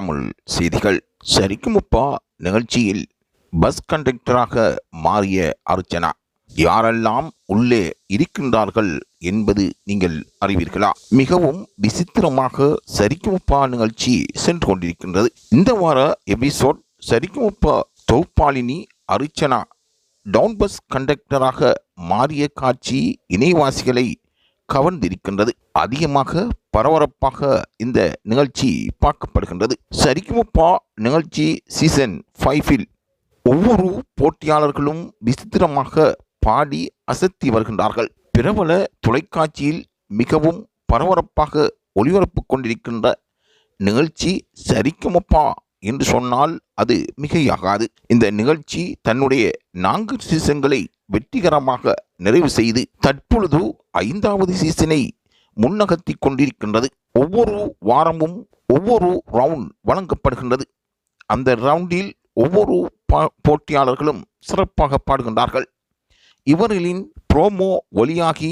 தமிழ் செய்திகள். சரிக்குமுப்பா நிகழ்ச்சியில் பஸ் கண்டக்டராக மாறிய அர்ச்சனா. யாரெல்லாம் உள்ளே இருக்கின்றார்கள் என்பது நீங்கள் அறிவீர்களா? மிகவும் விசித்திரமாக சரிக்குமுப்பா நிகழ்ச்சி சென்று கொண்டிருக்கின்றது. இந்த வார எபிசோட் சரிக்குமுப்பா தொகுப்பாளினி அர்ச்சனா டவுன் பஸ் கண்டக்டராக மாறிய காட்சி இணையவாசிகளை கவர்ந்திருக்கின்றது. அதிகமாக பரபரப்பாக இந்த நிகழ்ச்சி பார்க்கப்படுகின்றது. சரிக்குமுப்பா நிகழ்ச்சி சீசன் 5 ஒவ்வொரு போட்டியாளர்களும் விசித்திரமாக பாடி அசத்தி வருகின்றார்கள். பிரபல தொலைக்காட்சியில் மிகவும் பரபரப்பாக ஒளிபரப்பு கொண்டிருக்கின்ற நிகழ்ச்சி சரிக்குமுப்பா என்று சொன்னால் அது மிகையாகாது. இந்த நிகழ்ச்சி தன்னுடைய 4 சீசன்களை வெற்றிகரமாக நிறைவு செய்து தற்பொழுது 5வது சீசனை முன்னகர்த்தி கொண்டிருக்கின்றது. ஒவ்வொரு வாரமும் ஒவ்வொரு ரவுண்ட் வழங்கப்படுகின்றது. அந்த ரவுண்டில் ஒவ்வொரு போட்டியாளர்களும் சிறப்பாக பாடுகின்றார்கள். இவர்களின் ப்ரோமோ வழியாகி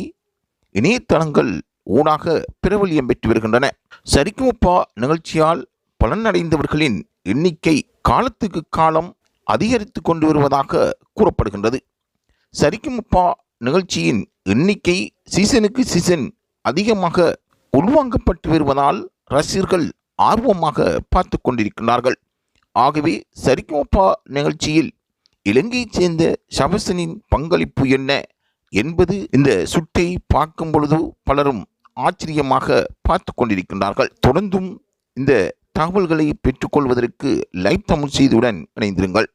இணையதளங்கள் ஊடாக பிரபல்யம் பெற்று வருகின்றன. சரிக்குமுப்பா நிகழ்ச்சியால் பலனடைந்தவர்களின் எண்ணிக்கை காலத்துக்கு காலம் அதிகரித்து கொண்டு வருவதாக கூறப்படுகின்றது. சரிக்குமுப்பா நிகழ்ச்சியின் எண்ணிக்கை சீசனுக்கு சீசன் அதிகமாக உள்வாங்கப்பட்டு வருவதால் ரசிகர்கள் ஆர்வமாக பார்த்து கொண்டிருக்கிறார்கள். ஆகவே சரிக்குமுப்பா நிகழ்ச்சியில் இலங்கையைச் சேர்ந்த ஷபசனின் பங்களிப்பு என்ன என்பது இந்த சுட்டை பார்க்கும் பொழுது பலரும் ஆச்சரியமாக பார்த்து கொண்டிருக்கின்றார்கள். தொடர்ந்தும் இந்த தகவல்களை பெற்றுக்கொள்வதற்கு லைவ் தமிழ் செய்தியுடன் இணைந்திருங்கள்.